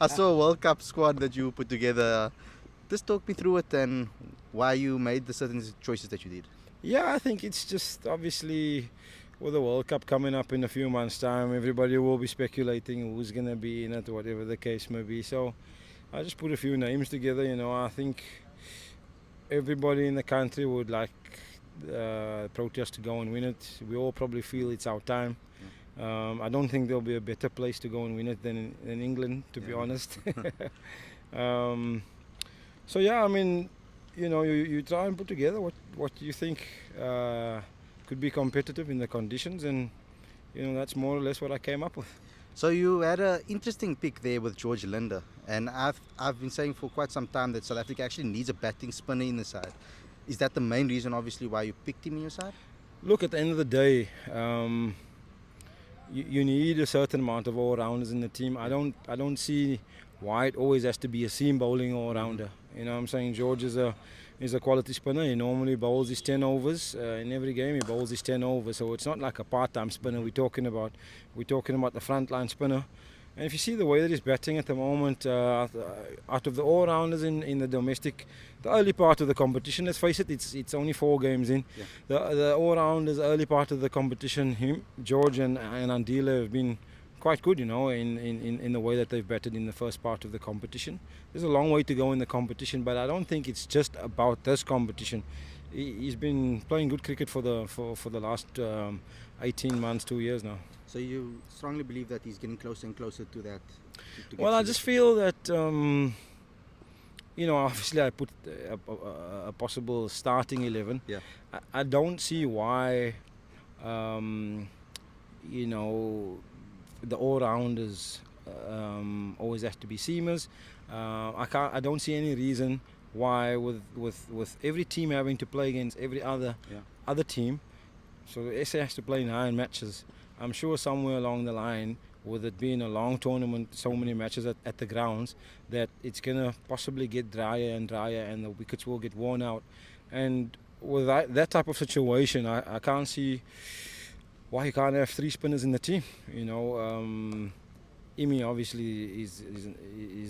I saw a World Cup squad that you put together. Just talk me through it and why you made the certain choices that you did. Yeah, I think it's just obviously with the World Cup coming up in a few months' time, everybody will be speculating who's going to be in it, whatever the case may be. So I just put a few names together. I think everybody in the country would like Proteas to go and win it. We all probably feel it's our time. I don't think there'll be a better place to go and win it than England, to be honest. So yeah, I mean, you try and put together what you think could be competitive in the conditions, and that's more or less what I came up with. So you had an interesting pick there with George Linde, and I've been saying for quite some time that South Africa actually needs a batting spinner in the side. Is that the main reason, obviously, why you picked him in your side? Look, at the end of the day, you need a certain amount of all-rounders in the team. I don't see why it always has to be a seam bowling all-rounder. I'm saying George is a quality spinner. He normally bowls his 10 overs in every game. He bowls his 10 overs, so it's not like a part-time spinner we're talking about. We're talking about the front-line spinner. And if you see the way that he's batting at the moment, out of the all-rounders in the domestic, the early part of the competition, let's face it, it's only 4 games in. Yeah. The all-rounders, early part of the competition, George and Andile have been quite good, in the way that they've batted in the first part of the competition. There's a long way to go in the competition, but I don't think it's just about this competition. He's been playing good cricket for the last 18 months, 2 years now. So you strongly believe that he's getting closer and closer to that? Well, I just feel that, obviously I put a possible starting 11. Yeah. I don't see why, the all-rounders always have to be seamers. I don't see any reason why with every team having to play against every other team, so the SA has to play 9 matches. I'm sure somewhere along the line, with it being a long tournament, so many matches at the grounds, that it's going to possibly get drier and drier and the wickets will get worn out. And with that type of situation, I can't see why you can't have 3 spinners in the team. Imi obviously is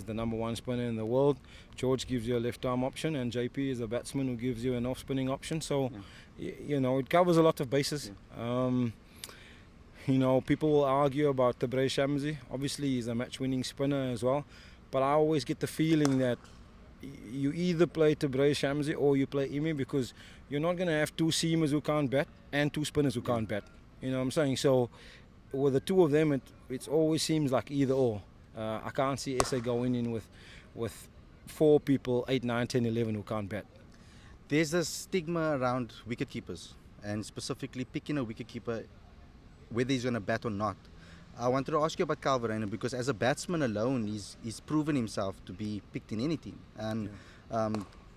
the number 1 spinner in the world. George gives you a left arm option, and JP is the batsman who gives you an off spinning option. So, it covers a lot of bases. People will argue about Tabraiz Shamsi. Obviously, he's a match-winning spinner as well. But I always get the feeling that you either play Tabraiz Shamsi or you play Imi, because you're not going to have 2 seamers who can't bat and 2 spinners who can't bat. You know what I'm saying? So with the 2 of them, it always seems like either or. I can't see SA going in with 4 people, 8, 9, 10, 11 who can't bat. There's a stigma around wicketkeepers, and specifically picking a wicketkeeper, whether he's going to bat or not. I wanted to ask you about Verreynne, because as a batsman alone, he's proven himself to be picked in any team. And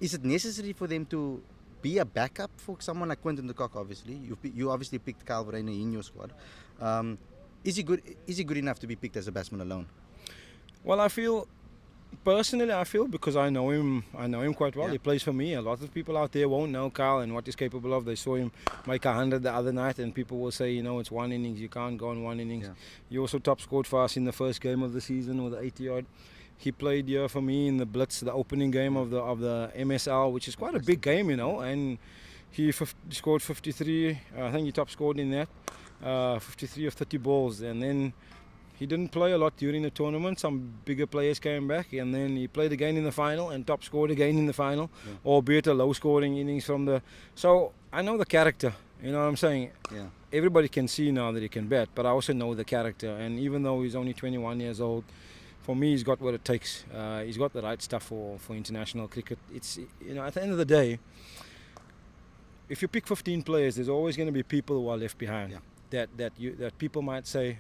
is it necessary for them to be a backup for someone like Quinton de Kock? Obviously, you obviously picked Verreynne in your squad. Is he good enough to be picked as a batsman alone? Well, I feel because I know him quite well. Yeah. He plays for me. A lot of people out there won't know Kyle and what he's capable of. They saw him make 100 the other night, and people will say, it's 1 innings, you can't go on 1 innings. Yeah. He also top scored for us in the first game of the season with 80-odd. He played here for me in the Blitz, the opening game of the MSL, which is quite a big game, and he scored 53. I think he top scored in that, 53 of 30 balls, and then he didn't play a lot during the tournament. Some bigger players came back, and then he played again in the final and top scored again in the final, albeit a low-scoring innings from the. So I know the character. You know what I'm saying? Yeah. Everybody can see now that he can bat, but I also know the character. And even though he's only 21 years old, for me, he's got what it takes. He's got the right stuff for international cricket. It's at the end of the day, if you pick 15 players, there's always going to be people who are left behind. Yeah. That people might say.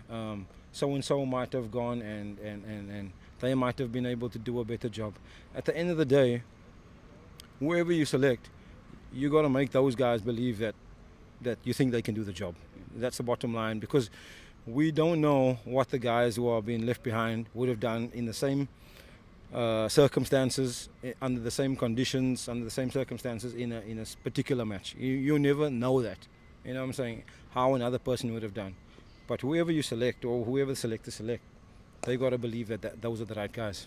So and so might have gone and they might have been able to do a better job. At the end of the day, whoever you select, you got to make those guys believe that you think they can do the job. That's the bottom line, because we don't know what the guys who are being left behind would have done in the same circumstances, under the same conditions, under the same circumstances in a particular match. You never know that. You know what I'm saying? How another person would have done. But whoever you select, or whoever the selectors select, they got to believe that those are the right guys.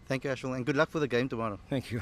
Thank you, Ashwell, and good luck for the game tomorrow. Thank you.